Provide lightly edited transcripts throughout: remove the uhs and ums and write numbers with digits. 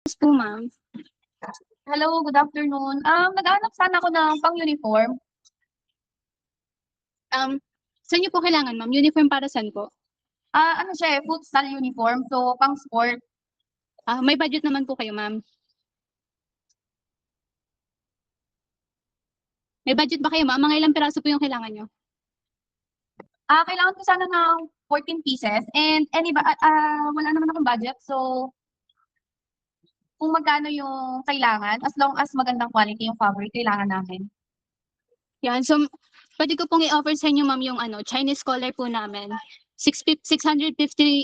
Yes po, ma'am. Hello, good afternoon. Naghahanap sana ako ng pang-uniform. Saan niyo po kailangan, ma'am? Uniform para saan po? Ano siya eh, futsal uniform, so pang-sport. May budget naman po kayo, ma'am. May budget ba kayo, ma'am? Mga ilang piraso po yung kailangan niyo? Kailangan ko sana ng 14 pieces and wala naman akong budget, so kung magkano yung kailangan, as long as magandang quality yung fabric, kailangan namin. Yan. So, pwede ko pong i-offer sa inyo, ma'am, yung Chinese collar po namin. 650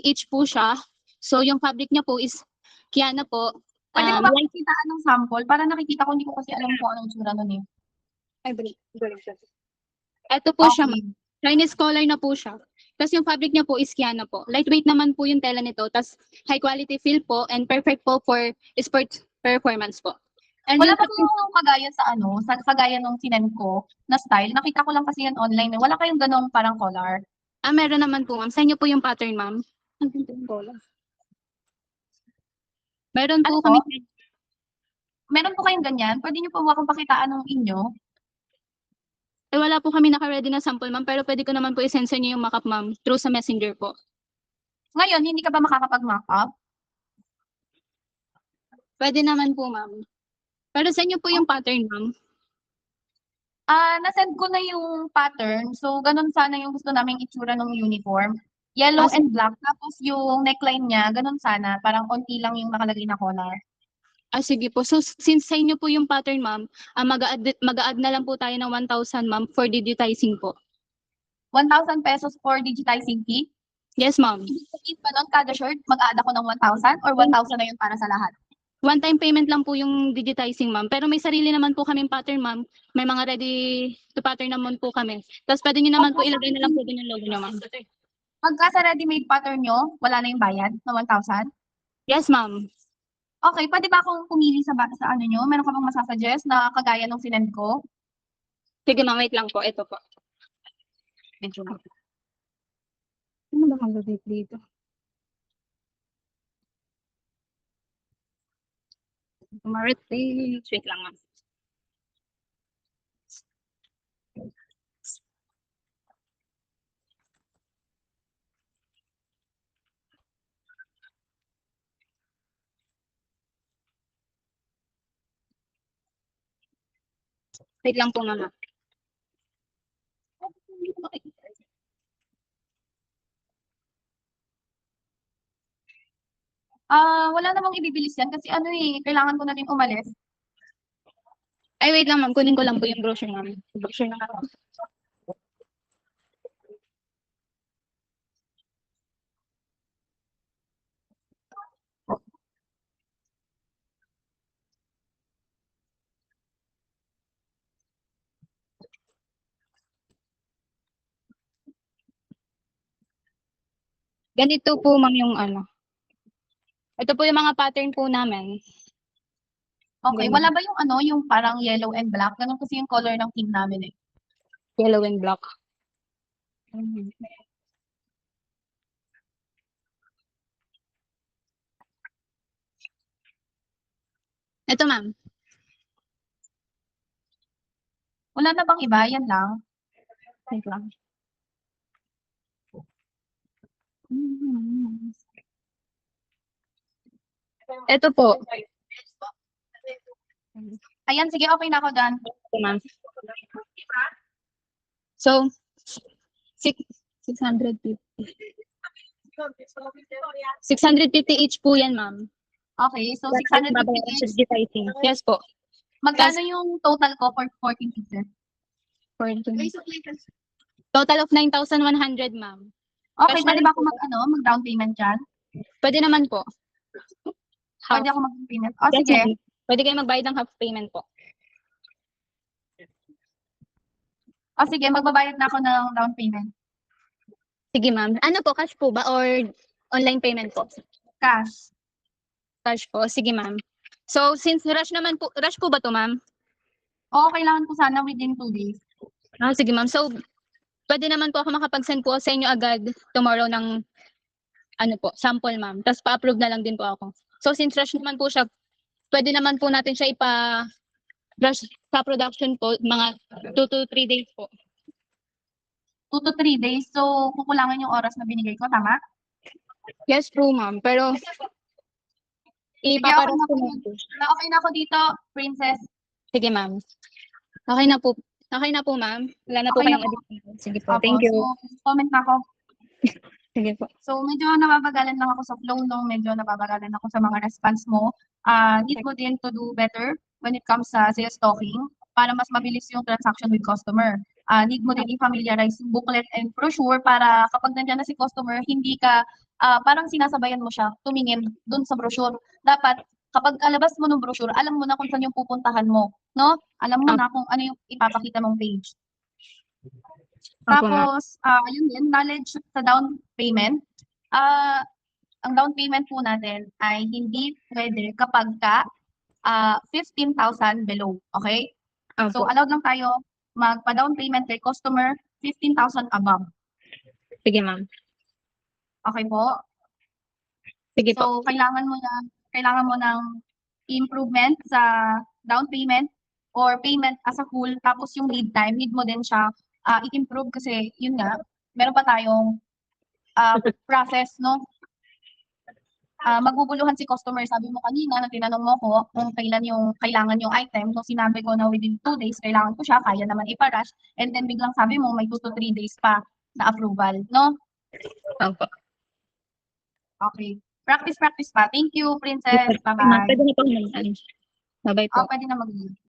each po siya. So, yung fabric niya po is Kiana po. Pwede mo ba pakikitaan ng sample? Para nakikita ko, hindi ko kasi alam kung anong tsura nun eh. Ito po siya, Okay. ma'am. Chinese collar na po siya. Tapos yung fabric niya po is Kiana po. Lightweight naman po yung tela nito. Tapos high quality feel po and perfect po for sport performance po. And Wala yung ba kayong kagaya sa kagaya nung sinend ko na style? Nakita ko lang kasi yan online eh. Wala kayong ganong parang collar? meron naman po, ma'am. Sa inyo po yung pattern, ma'am. Meron Ano po po? kami. Meron po kayong ganyan? Pwede niyo po ba akong pakitaan ng inyo? Wala po kami naka-ready na sample, ma'am. Pero pwede ko naman po i-send sa inyo yung mock-up, ma'am. Through sa messenger po. Ngayon, hindi ka ba makakapag-mock up? Pwede naman po, ma'am. Pero sa inyo po yung pattern, ma'am. Na-send ko na yung pattern. So, ganun sana yung gusto naming itsura ng uniform. Yellow and black. Tapos yung neckline niya, ganun sana. Parang konti lang yung nakalagay na collar. Sige po. So, since sa inyo po yung pattern, ma'am, mag-a-add na lang po tayo ng 1,000, ma'am, for digitizing po. 1,000 pesos for digitizing fee. Yes, ma'am. Ibig sabihin ba nun, kada shirt, mag-add ako ng 1,000 or 1,000 na yun para sa lahat? One-time payment lang po yung digitizing, ma'am. Pero may sarili naman po kaming pattern, ma'am. May mga ready to pattern naman po kami. Tapos pwede nyo naman po ilagay na lang po din yung logo nyo, ma'am. Pagka sa ready-made pattern nyo, wala na yung bayad na 1,000? Yes, ma'am. Okay, pwede ba akong pumili sa ano nyo? Meron ka bang masasuggest na kagaya nung sinend ko? Sige, ma'am. Wait lang po. Ito po. Medyo lang. Ano ba ang date dito? Martes. Wait lang, ma'am. Wait lang po, ma'am. Wala namang ibibilis yan kasi ano eh, kailangan ko na din umalis. Ay, wait lang, ma'am. Kunin ko lang po yung brochure, ma'am. Brochure na ako. Ganito po, ma'am, yung Ito po yung mga pattern po namin. Okay, wala ba yung yung parang yellow and black? Ganun kasi yung color ng team namin eh. Yellow and black. Ito, ma'am. Wala na bang iba? Yan lang. Wait lang. Ito po. Ayan, sige, okay na ako dyan. Ito, ma'am. So, 650. 650 each po yan, ma'am. Okay, so 650 each. Yes po. Magkano yung total ko for 14 pieces? Total of 9,100, ma'am. Okay, Cash pwede na ba ako mag-down payment dyan? Pwede naman po. Half. Pwede ako mag-payment? Yes, Sige. ma'am. Pwede kayo magbayad ng half payment po. Sige, magbabayad na ako ng down payment. Sige, ma'am. Ano po, cash po ba or online payment po? Cash. Cash po. Sige, ma'am. So, since rush po ba to, ma'am? Oo, kailangan ko sana within 2 days. Sige, ma'am. So, pwede naman po ako makapag-send po sa inyo agad tomorrow ng sample, ma'am. Tapos pa-approve na lang din po ako. So, since rush naman po siya, pwede naman po natin siya rush sa production po, mga 2 to 3 days po. 2 to 3 days. So, kukulangan yung oras na binigay ko, tama? Yes po, ma'am. Pero, Sige, ipaparush ko na po. Okay na ako dito, Princess. Sige, ma'am. Okay na po. Okay na po, ma'am. Wala na po Okay na kayong po. additional. Sige po. Opo, Thank you. so, comment na ako. Sige po. So, medyo nababagalan lang ako sa flow, no? Medyo nababagalan ako sa mga response mo. Need mo din to do better when it comes sa sales talking para mas mabilis yung transaction with customer. Need mo din i-familiarize yung booklet and brochure para kapag nandiyan na si customer, hindi ka parang sinasabayan mo siya tumingin dun sa brochure. Dapat kapag alabas mo ng brochure, alam mo na kung saan yung pupuntahan mo, no? Alam mo na kung ano yung ipapakita mong page. Opo, ma'am. Tapos, yun din, knowledge sa down payment. Ang down payment po natin ay hindi pwede kapag ka 15,000 below, okay? So, Opo. allowed lang tayo magpa-down payment kay customer 15,000 above. Sige, ma'am. Okay po? Sige po. So, kailangan mo ng improvement sa down payment or payment as a whole. Tapos yung lead time, need mo din siya i-improve kasi yun nga, meron pa tayong process, no? Maguguluhan si customer. Sabi mo kanina, na tinanong mo ko kung kailan yung kailangan yung item. So, sinabi ko na within 2 days, kailangan ko siya, kaya naman iparush. And then, biglang sabi mo, may 2 to 3 days pa na approval, no? Opo. Okay. Practice pa. Thank you, Princess. Ma'am, Bye-bye. pwede na po mag-lunch. Bye-bye po. Pwede na mag